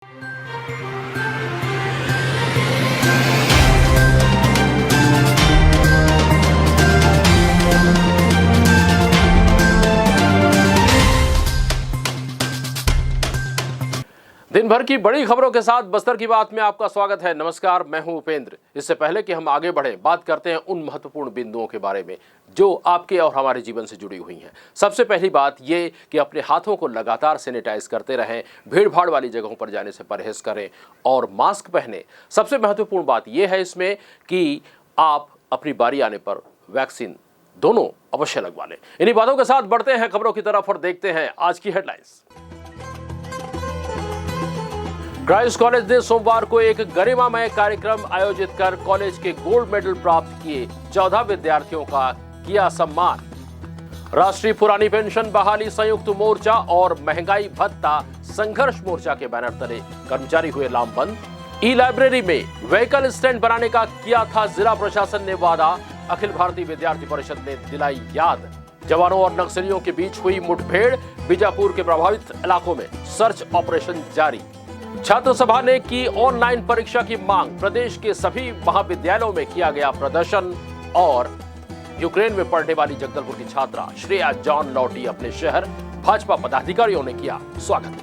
दिन भर की बड़ी खबरों के साथ बस्तर की बात में आपका स्वागत है। नमस्कार, मैं हूं उपेंद्र। इससे पहले कि हम आगे बढ़ें, बात करते हैं उन महत्वपूर्ण बिंदुओं के बारे में जो आपके और हमारे जीवन से जुड़ी हुई हैं। सबसे पहली बात ये कि अपने हाथों को लगातार सैनिटाइज करते रहें, भीड़ भाड़ वाली जगहों पर जाने से परहेज करें और मास्क पहनें। सबसे महत्वपूर्ण बात यह है इसमें कि आप अपनी बारी आने पर वैक्सीन दोनों अवश्य लगवा लें। इन्हीं बातों के साथ बढ़ते हैं खबरों की तरफ और देखते हैं आज की हेडलाइंस। क्राइस्ट कॉलेज ने सोमवार को एक गरिमामय कार्यक्रम आयोजित कर कॉलेज के गोल्ड मेडल प्राप्त किए 14 विद्यार्थियों का किया सम्मान। राष्ट्रीय पुरानी पेंशन बहाली संयुक्त मोर्चा और महंगाई भत्ता संघर्ष मोर्चा के बैनर तले कर्मचारी हुए लामबंद। ई लाइब्रेरी में व्हीकल स्टैंड बनाने का किया था जिला प्रशासन ने वादा, अखिल भारतीय विद्यार्थी परिषद ने दिलाई याद। जवानों और नक्सलियों के बीच हुई मुठभेड़, बीजापुर के प्रभावित इलाकों में सर्च ऑपरेशन जारी। छात्र सभा ने की ऑनलाइन परीक्षा की मांग, प्रदेश के सभी महाविद्यालयों में किया गया प्रदर्शन। और यूक्रेन में पढ़ने वाली जगदलपुर की छात्रा श्रेया जॉन लौटी अपने शहर, भाजपा पदाधिकारियों ने किया स्वागत।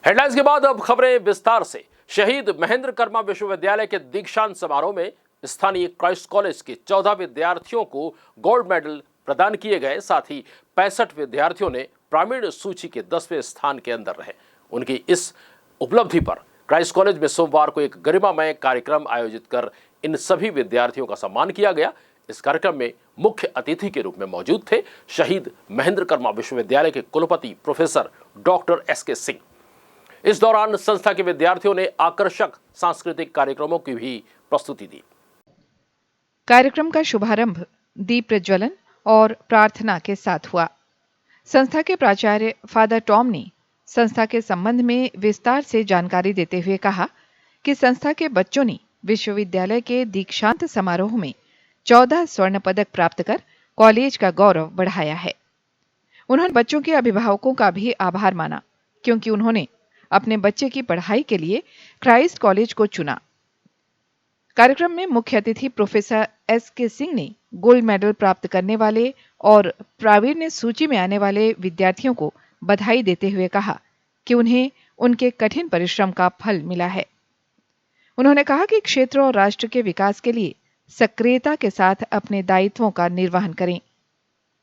हेडलाइंस के बाद अब खबरें विस्तार से। शहीद महेंद्र कर्मा विश्वविद्यालय के दीक्षांत समारोह में स्थानीय क्राइस्ट कॉलेज के 14 विद्यार्थियों को गोल्ड मेडल प्रदान किए गए। साथ ही 65 विद्यार्थियों ने प्रावीण्य सूची के 10वें स्थान के अंदर रहे। उनकी इस उपलब्धि पर क्राइस्ट कॉलेज में सोमवार को एक गरिमामय कार्यक्रम आयोजित कर इन सभी विद्यार्थियों का सम्मान किया गया। इस कार्यक्रम में मुख्य अतिथि के रूप में मौजूद थे शहीद महेंद्र कर्मा विश्वविद्यालय के कुलपति प्रोफेसर डॉक्टर एस.के. सिंह। इस दौरान संस्था के विद्यार्थियों ने आकर्षक सांस्कृतिक कार्यक्रमों की भी प्रस्तुति दी। कार्यक्रम का शुभारंभ दीप प्रज्वलन और प्रार्थना के साथ हुआ। संस्था के प्राचार्य फादर टॉम ने संस्था के संबंध में विस्तार से जानकारी देते हुए कहा कि संस्था के बच्चों ने विश्वविद्यालय के दीक्षांत समारोह में 14 स्वर्ण पदक प्राप्त कर कॉलेज का गौरव बढ़ाया है। उन्होंने बच्चों के अभिभावकों का भी आभार माना, क्योंकि उन्होंने अपने बच्चे की पढ़ाई के लिए क्राइस्ट कॉलेज को चुना। कार्यक्रम में मुख्य अतिथि प्रोफेसर एस.के. सिंह ने गोल्ड मेडल प्राप्त करने वाले और प्रावीण्य सूची में आने वाले विद्यार्थियों को बधाई देते हुए कहा कि उन्हें उनके कठिन परिश्रम का फल मिला है। उन्होंने कहा कि क्षेत्र और राष्ट्र के विकास के लिए सक्रियता के साथ अपने दायित्वों का निर्वहन करें।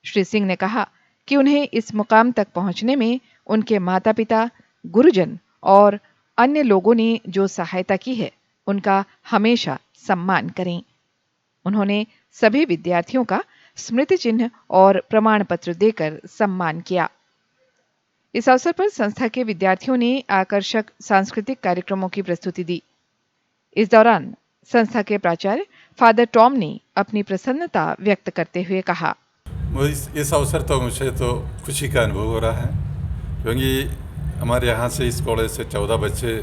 श्री सिंह ने कहा कि उन्हें इस मुकाम तक पहुंचने में उनके माता-पिता, गुरुजन और अन्य लोगों ने जो सहायता की है, उनका हमेशा सम्मान करें। उन्होंने सभी विद्यार्थियों का स्मृति चिन्ह और प्रमाण पत्र देकर सम्मान किया। इस अवसर पर संस्था के विद्यार्थियों ने आकर्षक सांस्कृतिक कार्यक्रमों की प्रस्तुति दी। इस दौरान संस्था के प्राचार्य फादर टॉम ने अपनी प्रसन्नता व्यक्त करते हुए कहा, इस अवसर तो मुझे तो खुशी का अनुभव हो रहा है, क्योंकि हमारे यहाँ से इस कॉलेज से 14 बच्चे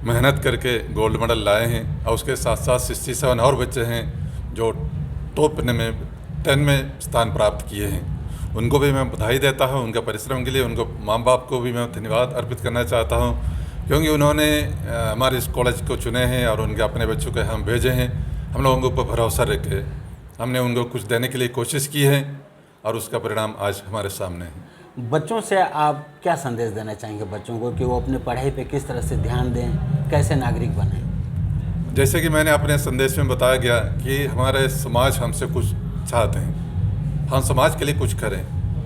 मेहनत करके गोल्ड मेडल लाए हैं और उसके साथ साथ 67 और बच्चे हैं जो टॉप में 10 में स्थान प्राप्त किए हैं। उनको भी मैं बधाई देता हूँ उनका परिश्रम के लिए। उनको माँ बाप को भी मैं धन्यवाद अर्पित करना चाहता हूँ, क्योंकि उन्होंने हमारे इस कॉलेज को चुने हैं और उनके अपने बच्चों को हम भेजे हैं। हम लोगों के ऊपर भरोसा रख के हमने उनको कुछ देने के लिए कोशिश की है और उसका परिणाम आज हमारे सामने है। बच्चों से आप क्या संदेश देना चाहेंगे बच्चों को कि वो अपने पढ़ाई पे किस तरह से ध्यान दें, कैसे नागरिक बनें? जैसे कि मैंने अपने संदेश में बताया गया कि हमारे समाज हमसे कुछ चाहते हैं, हम समाज के लिए कुछ करें।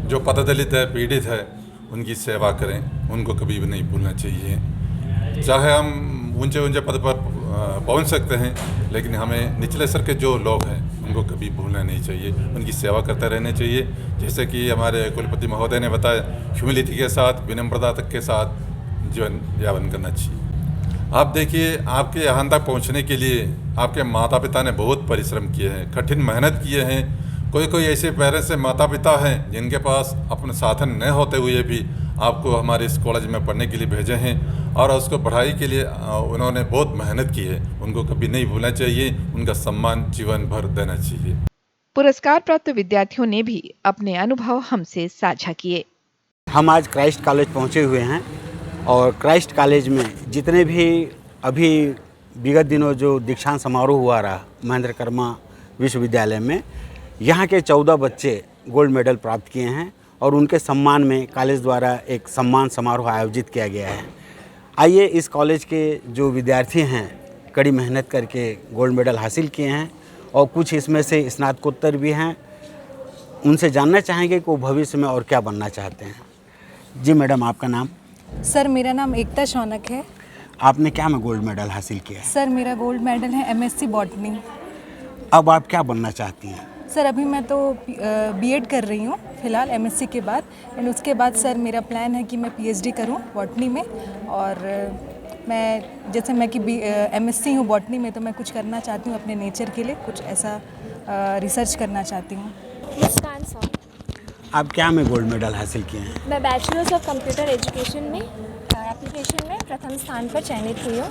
जो पददलित है, पीड़ित है, उनकी सेवा करें, उनको कभी भी नहीं भूलना चाहिए। चाहे हम ऊंचे ऊंचे पद पर पहुंच सकते हैं, लेकिन हमें निचले स्तर के जो लोग हैं उनको कभी भूलना नहीं चाहिए, उनकी सेवा करते रहना चाहिए। जैसे कि हमारे कुलपति महोदय ने बताया, ह्यूमिलिटी के साथ, विनम्रता के साथ जीवन यापन करना चाहिए। आप देखिए, आपके यहाँ तक पहुँचने के लिए आपके माता पिता ने बहुत परिश्रम किए हैं, कठिन मेहनत किए हैं। कोई ऐसे पेरेंट्स से माता पिता हैं जिनके पास अपने साधन न होते हुए भी आपको हमारे इस कॉलेज में पढ़ने के लिए भेजे हैं और उसको पढ़ाई के लिए उन्होंने बहुत मेहनत की है। उनको कभी नहीं भूलना चाहिए, उनका सम्मान जीवन भर देना चाहिए। पुरस्कार प्राप्त विद्यार्थियों ने भी अपने अनुभव हमसे साझा किए। हम आज क्राइस्ट कॉलेज पहुंचे हुए हैं और क्राइस्ट कॉलेज में जितने भी अभी विगत दिनों जो दीक्षांत समारोह हुआ रहा महेंद्र कर्मा विश्वविद्यालय में, यहाँ के 14 बच्चे गोल्ड मेडल प्राप्त किए हैं और उनके सम्मान में कॉलेज द्वारा एक सम्मान समारोह आयोजित किया गया है। आइए इस कॉलेज के जो विद्यार्थी हैं कड़ी मेहनत करके गोल्ड मेडल हासिल किए हैं और कुछ इसमें से स्नातकोत्तर भी हैं, उनसे जानना चाहेंगे कि वो भविष्य में और क्या बनना चाहते हैं। जी मैडम, आपका नाम? सर मेरा नाम एकता शौनक है। आपने क्या में गोल्ड मेडल हासिल किया है? सर मेरा गोल्ड मेडल है एमएससी बॉटनी। अब आप क्या बनना चाहती हैं? सर अभी मैं तो बीएड कर रही हूँ फ़िलहाल एमएससी के बाद, एंड उसके बाद सर मेरा प्लान है कि मैं पीएचडी करूँ बॉटनी में। और मैं जैसे मैं कि एमएससी हूँ बॉटनी में, तो मैं कुछ करना चाहती हूँ अपने नेचर के लिए, कुछ ऐसा रिसर्च करना चाहती हूँ। मुस्कान सर। आप क्या में गोल्ड मेडल हासिल किए हैं? मैं बैचलर्स ऑफ कंप्यूटर एजुकेशन में एप्लीकेशन में प्रथम स्थान पर चयनित हुई हूँ।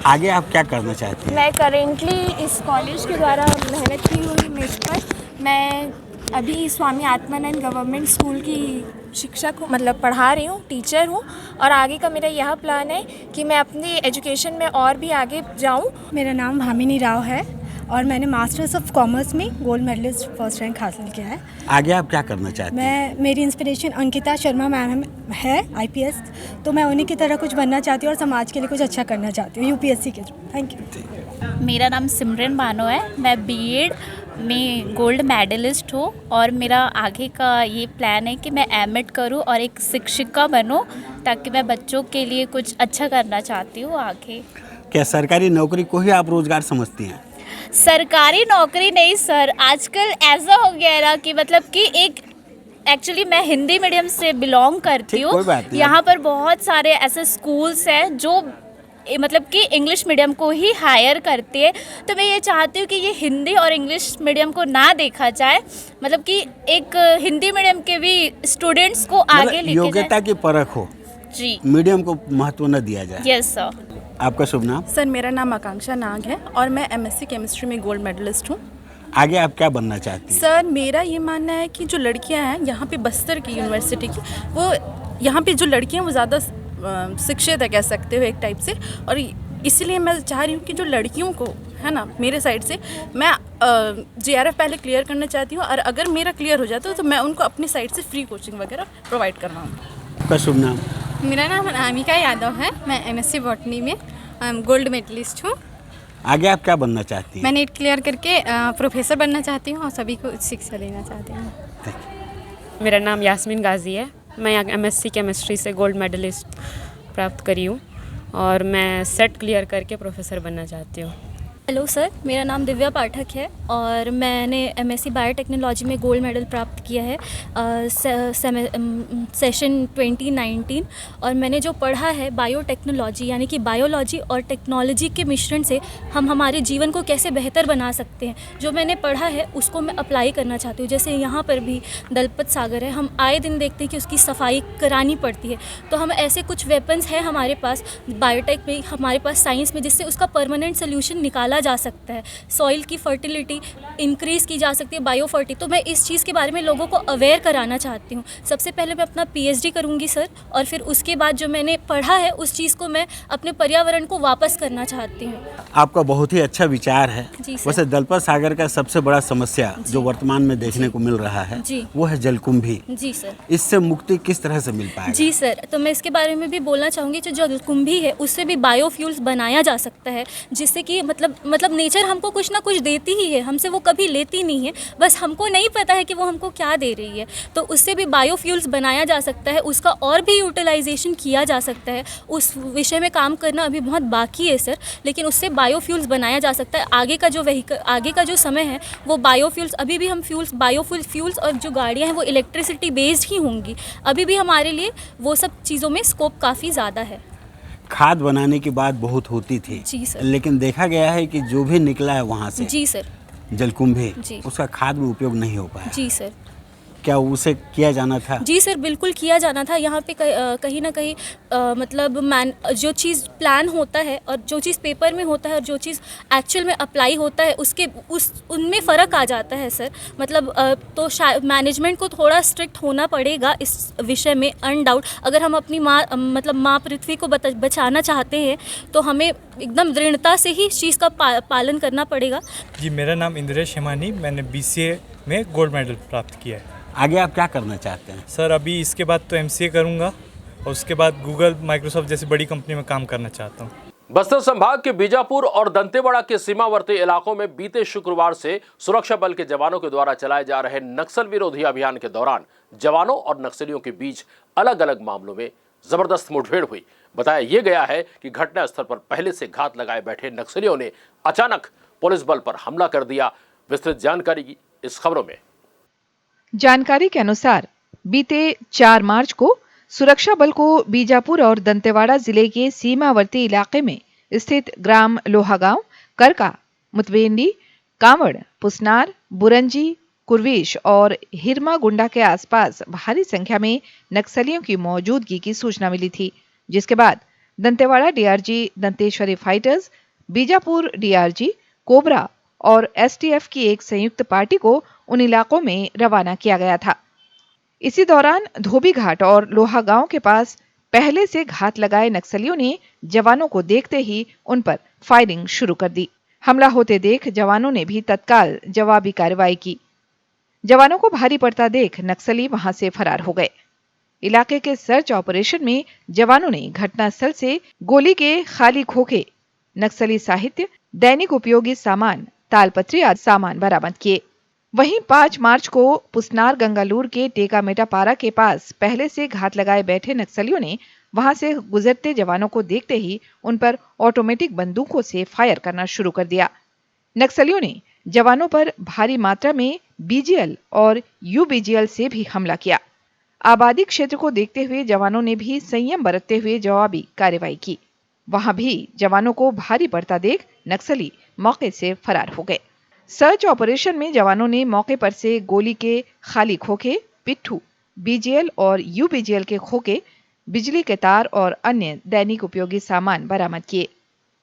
आगे आप क्या करना चाहती हैं? मैं करेंटली इस कॉलेज के द्वारा मेहनत की हुई मेज पर मैं अभी स्वामी आत्मानंद गवर्नमेंट स्कूल की शिक्षक हूँ, मतलब पढ़ा रही हूँ, टीचर हूँ। और आगे का मेरा यह प्लान है कि मैं अपनी एजुकेशन में और भी आगे जाऊँ। मेरा नाम भामिनी राव है और मैंने मास्टर्स ऑफ कॉमर्स में गोल्ड मेडलिस्ट फर्स्ट रैंक हासिल किया है। आगे आप क्या करना चाहती हैं? मेरी इंस्पिरेशन अंकिता शर्मा मैम है, आईपीएस, तो मैं उन्हीं की तरह कुछ बनना चाहती हूँ और समाज के लिए कुछ अच्छा करना चाहती हूँ यूपीएससी के थ्रू। Thank you. मेरा नाम सिमरन बानो है। मैं बीएड में गोल्ड मेडलिस्ट हूँ और मेरा आगे का ये प्लान है कि मैं एमएड करूँ और एक शिक्षिका बनूँ, ताकि मैं बच्चों के लिए कुछ अच्छा करना चाहती हूँ आगे। क्या सरकारी नौकरी को ही आप रोजगार समझती हैं? सरकारी नौकरी नहीं सर, आजकल ऐसा हो गया है ना कि मतलब कि एक एक्चुअली मैं हिंदी मीडियम से बिलोंग करती ठीक, कोई हूँ। बात नहीं। यहाँ पर बहुत सारे ऐसे स्कूल्स हैं जो मतलब कि इंग्लिश मीडियम को ही हायर करती है। तो मैं ये चाहती हूँ कि ये हिंदी और इंग्लिश मीडियम को ना देखा जाए, मतलब कि एक हिंदी मीडियम के भी स्टूडेंट्स को आगे मतलब लेके योग्यता जाए। की परख हो, जी मीडियम को महत्व न दिया जाए। Yes sir. आपका शुभ नाम? सर मेरा नाम आकांक्षा नाग है और मैं एमएससी केमिस्ट्री में गोल्ड मेडलिस्ट हूँ। आगे आप क्या बनना चाहती हैं? सर मेरा ये मानना है कि जो लड़कियाँ हैं यहाँ पे बस्तर की यूनिवर्सिटी की, वो यहाँ पे जो लड़कियाँ वो ज़्यादा शिक्षित है कह सकते हो एक टाइप से, और इसीलिए मैं चाह रही हूँ कि जो लड़कियों को है ना, मेरे साइड से मैं जेआरएफ पहले क्लियर करना चाहती हूँ, और अगर मेरा क्लियर हो जाता है तो मैं उनको अपनी साइड से फ्री कोचिंग वगैरह प्रोवाइड करवाऊँ। आपका शुभ नाम? मेरा नाम अनामिका यादव है। मैं एमएससी बॉटनी में गोल्ड मेडलिस्ट हूँ। आगे आप क्या बनना चाहती हैं? मैं नीट क्लियर करके प्रोफेसर बनना चाहती हूँ और सभी को शिक्षा देना चाहती हूँ। मेरा नाम यास्मीन गाजी है। मैं एमएससी केमिस्ट्री से गोल्ड मेडलिस्ट प्राप्त करी हूँ और मैं सेट क्लियर करके प्रोफेसर बनना चाहती हूँ। हेलो सर, मेरा नाम दिव्या पाठक है और मैंने एमएससी बायोटेक्नोलॉजी में गोल्ड मेडल प्राप्त किया है सेशन 2019। और मैंने जो पढ़ा है बायोटेक्नोलॉजी, यानी कि बायोलॉजी और टेक्नोलॉजी के मिश्रण से हम हमारे जीवन को कैसे बेहतर बना सकते हैं, जो मैंने पढ़ा है उसको मैं अप्लाई करना चाहती हूँ। जैसे यहाँ पर भी दलपत सागर है, हम आए दिन देखते हैं कि उसकी सफाई करानी पड़ती है, तो हम ऐसे कुछ वेपन्स हैं हमारे पास बायोटेक में, हमारे पास साइंस में, जिससे उसका परमानेंट सोल्यूशन निकाला जा सकता है। सॉइल की फर्टिलिटी इंक्रीज़ की जा सकती है, बायोफर्टी। तो मैं इस चीज़ के बारे में लोगों को अवेयर कराना चाहती हूँ। सबसे पहले मैं अपना पीएचडी करूँगी सर, और फिर उसके बाद जो मैंने पढ़ा है उस चीज़ को मैं अपने पर्यावरण को वापस करना चाहती हूँ। आपका बहुत ही अच्छा विचार है। जी सर। वैसे दलपत सागर का सबसे बड़ा समस्या जो वर्तमान में देखने को मिल रहा है जी। वो है जलकुंभी। जी सर। इससे मुक्ति किस तरह से मिल पाएगा? जी सर, तो मैं इसके बारे में भी बोलना चाहूँगी। जो जलकुंभी है उससे भी बायोफ्यूल्स बनाया जा सकता है, जिससे कि मतलब नेचर हमको कुछ ना कुछ देती ही है, हमसे वो कभी लेती नहीं है, बस हमको नहीं पता है कि वो हमको क्या दे रही है। तो उससे भी बायोफ्यूल्स बनाया जा सकता है, उसका और भी यूटिलाइजेशन किया जा सकता है। उस विषय में काम करना अभी बहुत बाकी है सर, लेकिन उससे बायोफ्यूल्स बनाया जा सकता है। आगे का जो समय है वो बायोफ्यूल्स, अभी भी हम बायोफ्यूल्स और जो गाड़ियाँ हैं वो इलेक्ट्रिसिटी बेस्ड ही होंगी। अभी भी हमारे लिए वो सब चीज़ों में स्कोप काफ़ी ज़्यादा है। खाद बनाने की बात बहुत होती थी। जी सर। लेकिन देखा गया है कि जो भी निकला है वहाँ से जी सर। जलकुंभी, जी। उसका खाद में उपयोग नहीं हो पाया। जी सर। क्या उसे किया जाना था? जी सर, बिल्कुल किया जाना था। यहाँ पे कहीं ना कहीं मतलब जो चीज़ प्लान होता है और जो चीज़ पेपर में होता है और जो चीज़ एक्चुअल में अप्लाई होता है उनमें फ़र्क आ जाता है सर। मतलब तो मैनेजमेंट को थोड़ा स्ट्रिक्ट होना पड़ेगा इस विषय में, अनडाउट। अगर हम अपनी माँ पृथ्वी को बचाना चाहते हैं तो हमें एकदम दृढ़ता से ही इस चीज़ का पालन करना पड़ेगा। जी, मेरा नाम इंद्रेश हेमानी, मैंने BCA में गोल्ड मेडल प्राप्त किया है। आगे आप क्या करना चाहते हैं? सर, अभी इसके बाद तो MCA करूंगा और उसके बाद गूगल, माइक्रोसॉफ्ट जैसी बड़ी कंपनी में काम करना चाहता हूं। बस्तर संभाग के बीजापुर और दंतेवाड़ा के सीमावर्ती इलाकों में बीते शुक्रवार से सुरक्षा बल के जवानों के द्वारा चलाए जा रहे नक्सल विरोधी अभियान के दौरान जवानों और नक्सलियों के बीच अलग अलग मामलों में जबरदस्त मुठभेड़ हुई। बताया यह गया है कि घटना स्थल पर पहले से घात लगाए बैठे नक्सलियों ने अचानक पुलिस बल पर हमला कर दिया। विस्तृत जानकारी की इस खबरों में। जानकारी के अनुसार बीते 4 मार्च को सुरक्षा बल को बीजापुर और दंतेवाड़ा जिले के सीमावर्ती इलाके में स्थित ग्राम लोहागांव, करका, मुतवेंडी, कांवड़, पुसनार, बुरंजी, कुरवेश और हिरमा-गुंडा के आसपास भारी संख्या में नक्सलियों की मौजूदगी की सूचना मिली थी, जिसके बाद Dantewada DRG Danteshwari fighters, Bijapur DRG, cobra और STF की एक संयुक्त पार्टी को उन इलाकों में रवाना किया गया था। इसी दौरान धोबी घाट और लोहा गांव के पास पहले से घात लगाए नक्सलियों ने जवानों को देखते ही उन पर फायरिंग शुरू कर दी। हमला होते देख जवानों ने भी तत्काल जवाबी कार्रवाई की। जवानों को भारी पड़ता देख नक्सली वहां से फरार हो गए। इलाके के सर्च ऑपरेशन में जवानों ने घटनास्थल से गोली के खाली खोखे, नक्सली साहित्य, दैनिक उपयोगी सामान, तालपत्री आदि सामान बरामद किए। वहीं 5 मार्च को पुसनार गंगालूर के टेका-मेटा पारा के पास पहले से घात लगाए बैठे नक्सलियों ने वहां से गुजरते जवानों को देखते ही उन पर ऑटोमेटिक बंदूकों से फायर करना शुरू कर दिया। नक्सलियों ने जवानों पर भारी मात्रा में BGL और UBGL से भी हमला किया। आबादी क्षेत्र को देखते हुए जवानों ने भी संयम बरतते हुए जवाबी कार्रवाई की। वहां भी जवानों को भारी पड़ता देख नक्सली मौके से फरार हो गए। सर्च ऑपरेशन में जवानों ने मौके पर से गोली के खाली खोखे, पिट्ठू, BGL और UBGL के खोखे, बिजली के तार और अन्य दैनिक उपयोगी सामान बरामद किए।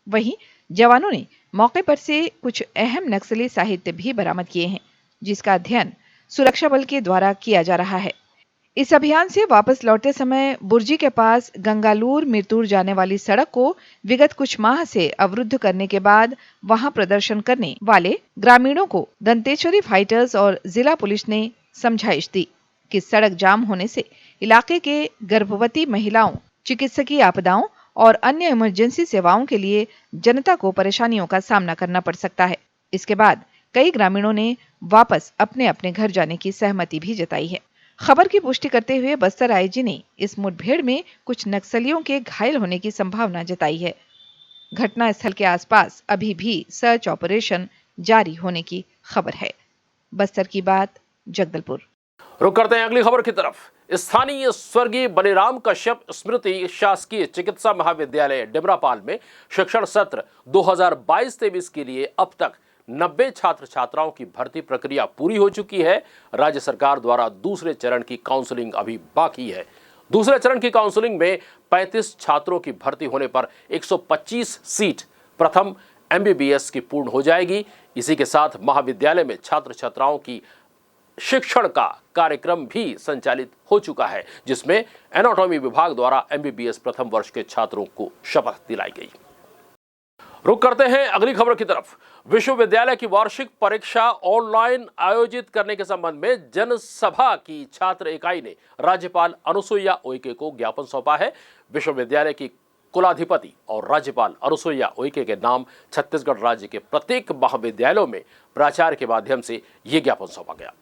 वहीं जवानों ने मौके पर से कुछ अहम नक्सली साहित्य भी बरामद किए हैं, जिसका अध्ययन सुरक्षा बल के द्वारा किया जा रहा है। इस अभियान से वापस लौटते समय बुर्जी के पास गंगालूर मिरतुर जाने वाली सड़क को विगत कुछ माह से अवरुद्ध करने के बाद वहां प्रदर्शन करने वाले ग्रामीणों को दंतेश्वरी फाइटर्स और जिला पुलिस ने समझाइश दी कि सड़क जाम होने से इलाके के गर्भवती महिलाओं, चिकित्सकीय आपदाओं और अन्य इमरजेंसी सेवाओं के लिए जनता को परेशानियों का सामना करना पड़ सकता है। इसके बाद कई ग्रामीणों ने वापस अपने अपने घर जाने की सहमति भी जताई है। खबर की पुष्टि करते हुए बस्तर IG ने इस मुठभेड़ में कुछ नक्सलियों के घायल होने की संभावना जताई है। घटना स्थल के आसपास अभी भी सर्च ऑपरेशन जारी होने की खबर है। बस्तर की बात, जगदलपुर। रुक करते हैं अगली खबर की तरफ। स्थानीय स्वर्गीय बलिराम कश्यप स्मृति शासकीय चिकित्सा महाविद्यालय डिमरापाल में शिक्षण सत्र 2022-23 के लिए अब तक 90 छात्र छात्राओं की भर्ती प्रक्रिया पूरी हो चुकी है। राज्य सरकार द्वारा दूसरे चरण की काउंसलिंग अभी बाकी है। दूसरे चरण की काउंसलिंग में 35 छात्रों की भर्ती होने पर 125 सीट प्रथम MBBS की पूर्ण हो जाएगी। इसी के साथ महाविद्यालय में छात्र छात्राओं की शिक्षण का कार्यक्रम भी संचालित हो चुका है, जिसमें एनाटॉमी विभाग द्वारा MBBS प्रथम वर्ष के छात्रों को शपथ दिलाई गई। रुक करते हैं अगली खबर की तरफ। विश्वविद्यालय की वार्षिक परीक्षा ऑनलाइन आयोजित करने के संबंध में जनसभा की छात्र इकाई ने राज्यपाल अनुसुईया उइके को ज्ञापन सौंपा है। विश्वविद्यालय की कुलाधिपति और राज्यपाल अनुसुईया उइके के नाम छत्तीसगढ़ राज्य के प्रत्येक महाविद्यालयों में प्राचार्य के माध्यम से ये ज्ञापन सौंपा गया।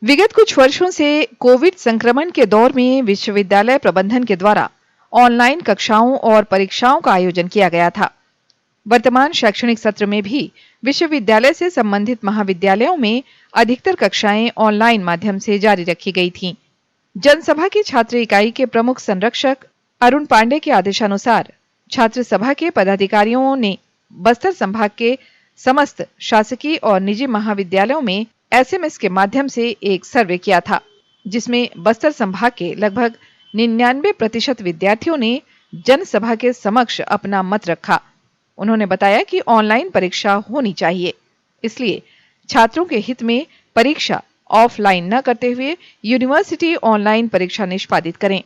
विगत कुछ वर्षों से कोविड संक्रमण के दौर में विश्वविद्यालय प्रबंधन के द्वारा ऑनलाइन कक्षाओं और परीक्षाओं का आयोजन किया गया था। वर्तमान शैक्षणिक सत्र में भी विश्वविद्यालय से संबंधित महाविद्यालयों में अधिकतर कक्षाएं ऑनलाइन माध्यम से जारी रखी गई थीं। जनसभा की छात्र इकाई के प्रमुख संरक्षक अरुण पांडे के आदेशानुसार छात्र सभा के पदाधिकारियों ने बस्तर संभाग के समस्त शासकीय और निजी महाविद्यालयों में SMS के माध्यम से एक सर्वे किया था, जिसमें बस्तर संभाग के लगभग 99% विद्यार्थियों ने जनसभा के समक्ष अपना मत रखा। उन्होंने बताया कि ऑनलाइन परीक्षा होनी चाहिए, इसलिए छात्रों के हित में परीक्षा ऑफलाइन न करते हुए यूनिवर्सिटी ऑनलाइन परीक्षा निष्पादित करें।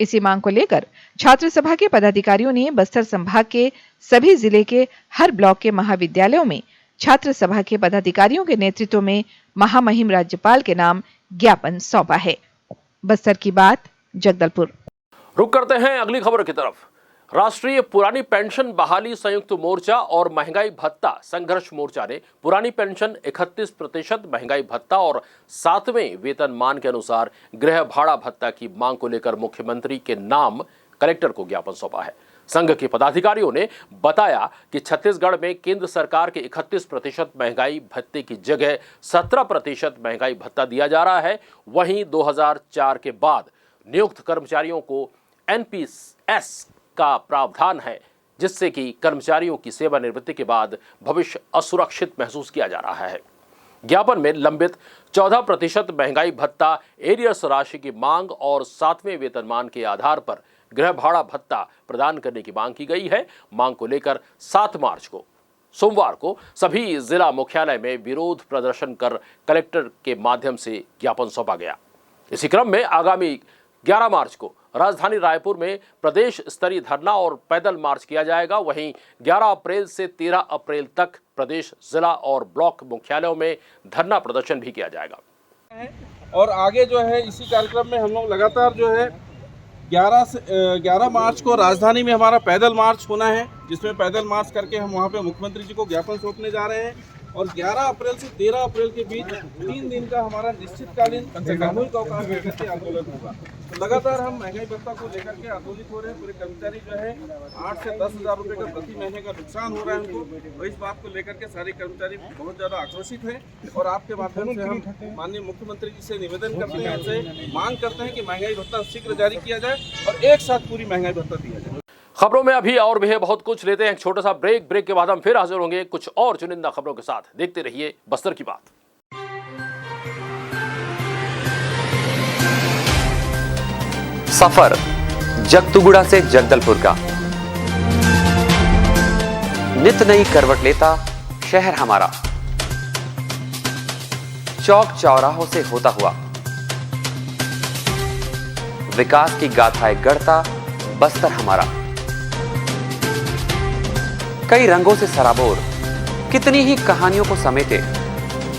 इसी मांग को लेकर छात्र सभा के पदाधिकारियों ने बस्तर संभाग के सभी जिले के हर ब्लॉक के महाविद्यालयों में छात्र सभा के पदाधिकारियों के नेतृत्व में महामहिम राज्यपाल के नाम ज्ञापन सौंपा है। बस्तर की बात, जगदलपुर। रुक करते हैं अगली खबर की तरफ। राष्ट्रीय पुरानी पेंशन बहाली संयुक्त मोर्चा और महंगाई भत्ता संघर्ष मोर्चा ने पुरानी पेंशन 31% महंगाई भत्ता और 7वें वेतनमान के अनुसार गृह भाड़ा भत्ता की मांग को लेकर मुख्यमंत्री के नाम कलेक्टर को ज्ञापन सौंपा है। संघ के पदाधिकारियों ने बताया कि छत्तीसगढ़ में केंद्र सरकार के 31% महंगाई भत्ते की जगह 17% महंगाई भत्ता दिया जा रहा है। वहीं 2004 के बाद नियुक्त कर्मचारियों को NPS का प्रावधान है, जिससे कि कर्मचारियों की सेवानिवृत्ति के बाद भविष्य असुरक्षित महसूस किया जा रहा है। ज्ञापन में लंबित 14% महंगाई भत्ता एरियर्स राशि की मांग और 7वें वेतनमान के आधार पर गृह भाड़ा भत्ता प्रदान करने की मांग की गई है। मांग को लेकर 7 मार्च को सोमवार को सभी जिला मुख्यालय में विरोध प्रदर्शन कर कलेक्टर के माध्यम से ज्ञापन सौंपा गया। इसी क्रम में आगामी 11 मार्च को राजधानी रायपुर में प्रदेश स्तरीय धरना और पैदल मार्च किया जाएगा। वहीं 11 अप्रैल से 13 अप्रैल तक प्रदेश जिला और ब्लॉक मुख्यालयों में धरना प्रदर्शन भी किया जाएगा। और आगे जो है इसी कार्यक्रम में हम लोग लगातार जो है 11 मार्च को राजधानी में हमारा पैदल मार्च होना है, जिसमें पैदल मार्च करके हम वहाँ पे मुख्यमंत्री जी को ज्ञापन सौंपने जा रहे हैं। और 11 अप्रैल से 13 अप्रैल के बीच 3 दिन का हमारा निश्चितकालीन सामूहिक अवकाश लेकर के आंदोलन होगा। तो लगातार हम महंगाई भत्ता को लेकर के आंदोलित हो रहे हैं। पूरे कर्मचारी जो है 8 से 10 हज़ार रुपये का प्रति महीने का नुकसान हो रहा है उनको, और इस बात को लेकर के सारे कर्मचारी बहुत ज़्यादा आक्रोशित हैं। और आपके माध्यम से हम माननीय मुख्यमंत्री जी से निवेदन करते हैं, उनसे मांग करते हैं कि महंगाई भत्ता शीघ्र जारी किया जाए और एक साथ पूरी महंगाई भत्ता दिया जाए। खबरों में अभी और भी है बहुत कुछ। लेते हैं एक छोटा सा ब्रेक के बाद हम फिर हाजिर होंगे कुछ और चुनिंदा खबरों के साथ। देखते रहिए बस्तर की बात। सफर जगतुगुड़ा से जगदलपुर का नित नई करवट लेता शहर हमारा, चौक चौराहों से होता हुआ विकास की गाथाएं गढ़ता बस्तर हमारा। कई रंगों से सराबोर कितनी ही कहानियों को समेटे,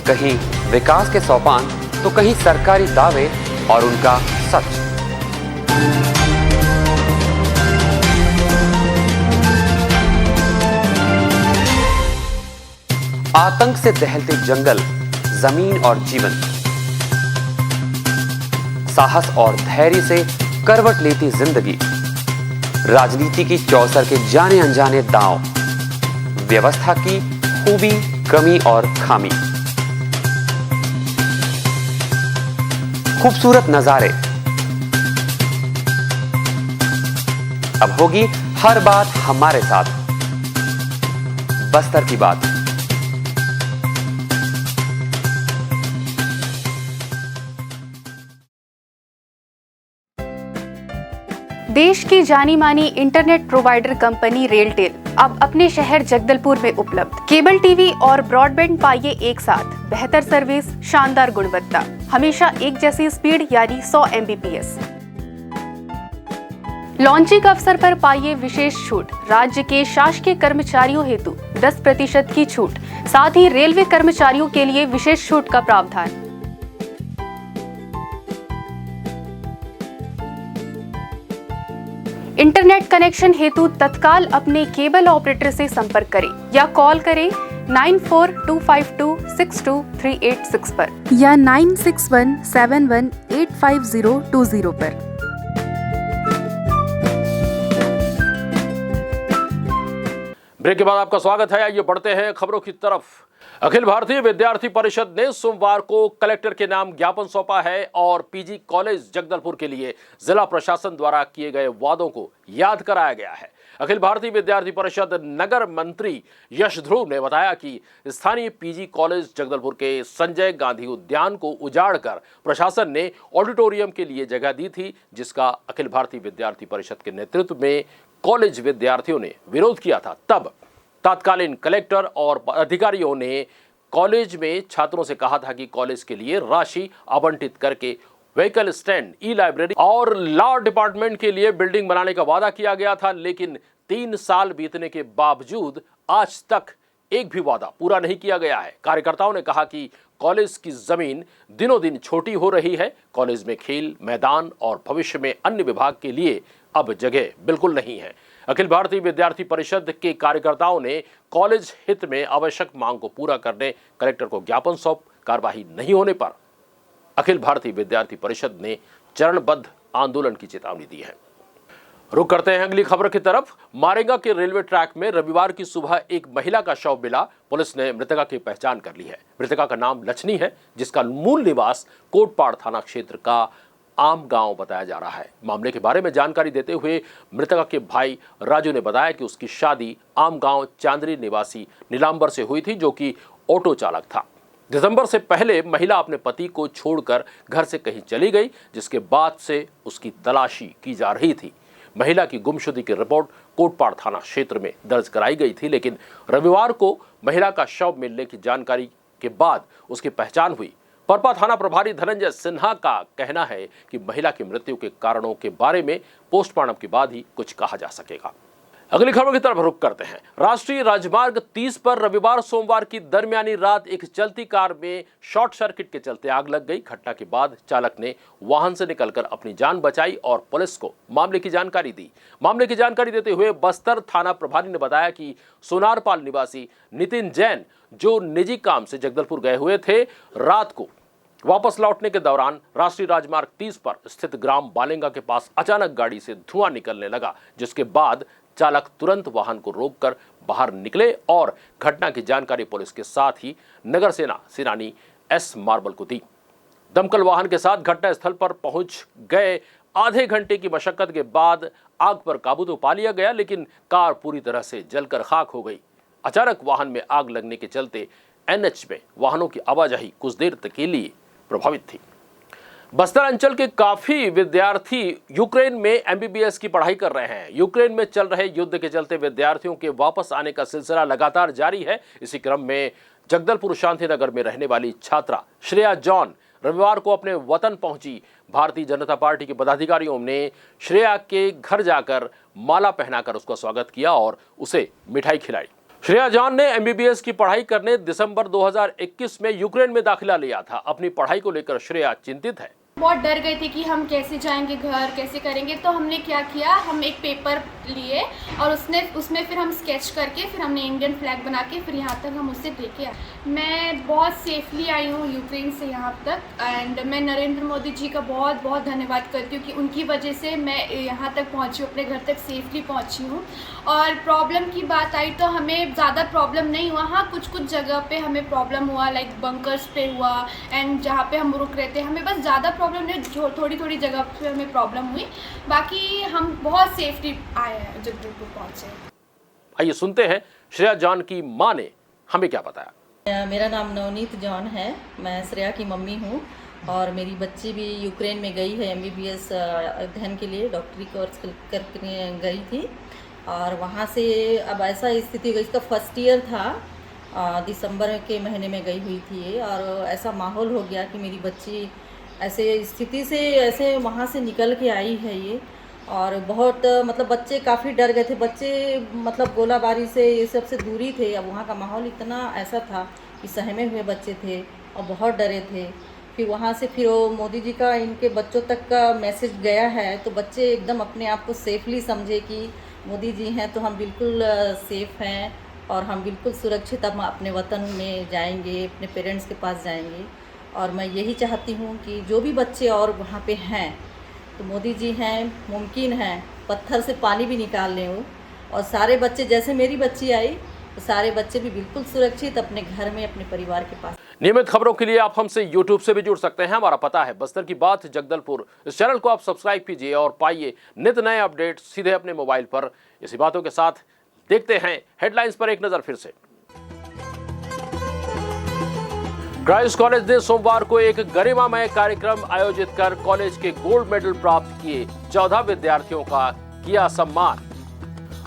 कहीं विकास के सोपान तो कहीं सरकारी दावे और उनका सच। आतंक से दहलते जंगल, जमीन और जीवन, साहस और धैर्य से करवट लेती जिंदगी, राजनीति की चौसर के जाने अनजाने दांव, व्यवस्था की खूबी, कमी और खामी, खूबसूरत नजारे। अब होगी हर बात हमारे साथ, बस्तर की बात। देश की जानी मानी इंटरनेट प्रोवाइडर कंपनी रेलटेल अब अपने शहर जगदलपुर में उपलब्ध। केबल टीवी और ब्रॉडबैंड पाइए एक साथ, बेहतर सर्विस, शानदार गुणवत्ता, हमेशा एक जैसी स्पीड यानी 100 Mbps। लॉन्चिंग अवसर पर पाइए विशेष छूट, राज्य के शासकीय कर्मचारियों हेतु 10% की छूट, साथ ही रेलवे कर्मचारियों के लिए विशेष छूट का प्रावधान। इंटरनेट कनेक्शन हेतु तत्काल अपने केबल ऑपरेटर से संपर्क करें या कॉल करें 9425262386 पर या 9617185020 पर। ब्रेक के बाद आपका स्वागत है। आइए बढ़ते हैं खबरों की तरफ। अखिल भारतीय विद्यार्थी परिषद ने सोमवार को कलेक्टर के नाम ज्ञापन सौंपा है और पीजी कॉलेज जगदलपुर के लिए जिला प्रशासन द्वारा किए गए वादों को याद कराया गया है। अखिल भारतीय विद्यार्थी परिषद नगर मंत्री यश ध्रुव ने बताया कि स्थानीय पीजी कॉलेज जगदलपुर के संजय गांधी उद्यान को उजाड़कर प्रशासन ने ऑडिटोरियम के लिए जगह दी थी, जिसका अखिल भारतीय विद्यार्थी परिषद के नेतृत्व में कॉलेज विद्यार्थियों ने विरोध किया था। तब तत्कालीन कलेक्टर और अधिकारियों ने कॉलेज में छात्रों से कहा था कि कॉलेज के लिए राशि आवंटित करके व्हीकल स्टैंड, ई लाइब्रेरी और लॉ डिपार्टमेंट के लिए बिल्डिंग बनाने का वादा किया गया था, लेकिन 3 साल बीतने के बावजूद आज तक एक भी वादा पूरा नहीं किया गया है। कार्यकर्ताओं ने कहा कि कॉलेज की जमीन दिनों दिन छोटी हो रही है। कॉलेज में खेल मैदान और भविष्य में अन्य विभाग के लिए अब जगह बिल्कुल नहीं है। अखिल भारतीय विद्यार्थी परिषद के कार्यकर्ताओं ने कॉलेज हित में आवश्यक मांग को पूरा करने कलेक्टर को ज्ञापन सौंप कार्यवाही नहीं होने पर अखिल भारतीय विद्यार्थी परिषद ने चरणबद्ध आंदोलन की चेतावनी दी है। रुक करते हैं अगली खबर की तरफ। मारेगा के रेलवे ट्रैक में रविवार की सुबह एक महिला का शव मिला। पुलिस ने मृतका की पहचान कर ली है। मृतका का नाम लक्ष्मी है, जिसका मूल निवास कोटपाड़ थाना क्षेत्र का आम गांव बताया जा रहा है। मामले के बारे में जानकारी देते हुए मृतका के भाई राजू ने बताया कि उसकी शादी आम गांव चांदरी निवासी नीलांबर से हुई थी, जो कि ऑटो चालक था। दिसंबर से पहले महिला अपने पति को छोड़कर घर से कहीं चली गई, जिसके बाद से उसकी तलाशी की जा रही थी। महिला की गुमशुदगी की रिपोर्ट कोटपाड़ थाना क्षेत्र में दर्ज कराई गई थी, लेकिन रविवार को महिला का शव मिलने की जानकारी के बाद उसकी पहचान हुई। परपा थाना प्रभारी धनंजय सिन्हा का कहना है कि महिला की मृत्यु के कारणों के बारे में पोस्टमार्टम के बाद ही कुछ कहा जा सकेगा। अगली खबर की तरफ रुख करते हैं। राष्ट्रीय राजमार्ग 30 पर रविवार सोमवार की दरमियानी रात एक चलती कार में शॉर्ट सर्किट के चलते आग लग गई। घटना के बाद चालक ने वाहन से निकलकर अपनी जान बचाई और पुलिस को मामले की जानकारी दी। मामले की जानकारी देते हुए बस्तर थाना प्रभारी ने बताया कि सोनारपाल निवासी नितिन जैन, जो निजी काम से जगदलपुर गए हुए थे, रात को वापस लौटने के दौरान राष्ट्रीय राजमार्ग 30 पर स्थित ग्राम बालेंगा के पास अचानक गाड़ी से धुआं निकलने लगा, जिसके बाद चालक तुरंत वाहन को रोककर बाहर निकले और घटना की जानकारी पुलिस के साथ ही नगर सेना सेनानी एस मार्बल को दी। दमकल वाहन के साथ घटनास्थल पर पहुंच गए। आधे घंटे की मशक्कत के बाद आग पर काबू तो पा लिया गया, लेकिन कार पूरी तरह से जलकर खाक हो गई। अचानक वाहन में आग लगने के चलते एनएच में वाहनों की आवाजाही कुछ देर तक के लिए प्रभावित थी। बस्तर अंचल के काफी विद्यार्थी यूक्रेन में एमबीबीएस की पढ़ाई कर रहे हैं। यूक्रेन में चल रहे युद्ध के चलते विद्यार्थियों के वापस आने का सिलसिला लगातार जारी है। इसी क्रम में जगदलपुर शांतिनगर में रहने वाली छात्रा श्रेया जॉन रविवार को अपने वतन पहुंची। भारतीय जनता पार्टी के पदाधिकारियों ने श्रेया के घर जाकर माला पहनाकर उसका स्वागत किया और उसे मिठाई खिलाई। श्रेया जॉन ने एमबीबीएस की पढ़ाई करने दिसंबर 2021 में यूक्रेन में दाखिला लिया था। अपनी पढ़ाई को लेकर श्रेया चिंतित है। बहुत डर गए थे कि हम कैसे जाएंगे घर, कैसे करेंगे। तो हमने क्या किया, हम एक पेपर लिए और उसमें फिर हम स्केच करके फिर हमने इंडियन फ्लैग बना के फिर यहाँ तक हम उससे लेके आए। मैं बहुत सेफली आई हूँ यूक्रेन से यहाँ तक, एंड मैं नरेंद्र मोदी जी का बहुत बहुत धन्यवाद करती हूँ कि उनकी वजह से मैं यहाँ तक पहुँची हूँ, अपने घर तक सेफली पहुँची हूँ। और प्रॉब्लम की बात आई तो हमें ज़्यादा प्रॉब्लम नहीं हुआ। हाँ, कुछ कुछ जगह पे हमें प्रॉब्लम हुआ, लाइक बंकर्स पे हुआ एंड जहाँ पे हम रुक रहे थे, हमें बस ज़्यादा प्रॉब्लम नहीं, थोड़ी थोड़ी जगह पे हमें प्रॉब्लम हुई। बाकी हम बहुत सेफली आए हैं, जगदलपुर पहुँचे। आइए सुनते हैं श्रेया जॉन की माँ ने हमें क्या बताया। मेरा नाम नवनीत जॉन है, मैं श्रेया की मम्मी हूँ और मेरी बच्ची भी यूक्रेन में गई है एमबीबीएस अध्ययन के लिए, डॉक्टरी कोर्स करके गई थी और वहाँ से अब ऐसा स्थिति गई, इसका फर्स्ट ईयर था, दिसंबर के महीने में गई हुई थी और ऐसा माहौल हो गया कि मेरी बच्ची ऐसे स्थिति से ऐसे वहाँ से निकल के आई है ये। और बहुत मतलब बच्चे काफ़ी डर गए थे, बच्चे मतलब गोलाबारी से ये सब से दूरी थे। अब वहाँ का माहौल इतना ऐसा था कि सहमे हुए बच्चे थे और बहुत डरे थे। फिर वहाँ से फिर वो मोदी जी का इनके बच्चों तक का मैसेज गया है, तो बच्चे एकदम अपने आप को सेफली समझे कि मोदी जी हैं तो हम बिल्कुल सेफ़ हैं और हम बिल्कुल सुरक्षित अब अपने वतन में जाएंगे, अपने पेरेंट्स के पास जाएंगे। और मैं यही चाहती हूँ कि जो भी बच्चे और वहाँ पे हैं तो मोदी जी हैं, मुमकिन है पत्थर से पानी भी निकाल लें वो, और सारे बच्चे जैसे मेरी बच्ची आई तो सारे बच्चे भी बिल्कुल सुरक्षित अपने घर में अपने परिवार के पास। नियमित खबरों के लिए आप हमसे YouTube से भी जुड़ सकते हैं। हमारा पता है बस्तर की बात जगदलपुर। इस चैनल को आप सब्सक्राइब कीजिए और पाइए नित नए अपडेट सीधे अपने मोबाइल पर। इसी बातों के साथ देखते हैं हेडलाइंस पर एक नजर फिर से। क्राइस्ट कॉलेज ने सोमवार को एक गरिमामय कार्यक्रम आयोजित कर कॉलेज के गोल्ड मेडल प्राप्त किए 14 विद्यार्थियों का किया सम्मान।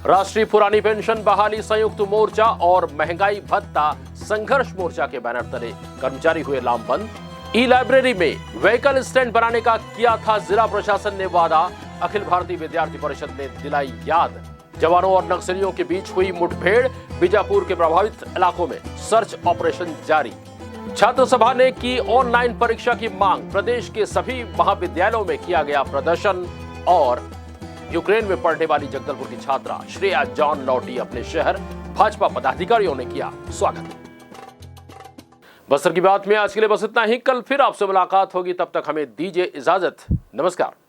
राष्ट्रीय पुरानी पेंशन बहाली संयुक्त मोर्चा और महंगाई भत्ता संघर्ष मोर्चा के बैनर तले कर्मचारी हुए लामबंद। ई लाइब्रेरी में व्हीकल स्टैंड बनाने का किया था जिला प्रशासन ने वादा। अखिल भारतीय विद्यार्थी परिषद ने दिलाई याद। जवानों और नक्सलियों के बीच हुई मुठभेड़। बीजापुर के प्रभावित इलाकों में सर्च ऑपरेशन जारी। छात्र सभा ने की ऑनलाइन परीक्षा की मांग। प्रदेश के सभी महाविद्यालयों में किया गया प्रदर्शन। और यूक्रेन में पढ़ने वाली जगदलपुर की छात्रा श्रेया जॉन लौटी अपने शहर। भाजपा पदाधिकारियों ने किया स्वागत। बस्तर की बात में आज के लिए बस इतना ही। कल फिर आपसे मुलाकात होगी, तब तक हमें दीजिए इजाजत। नमस्कार।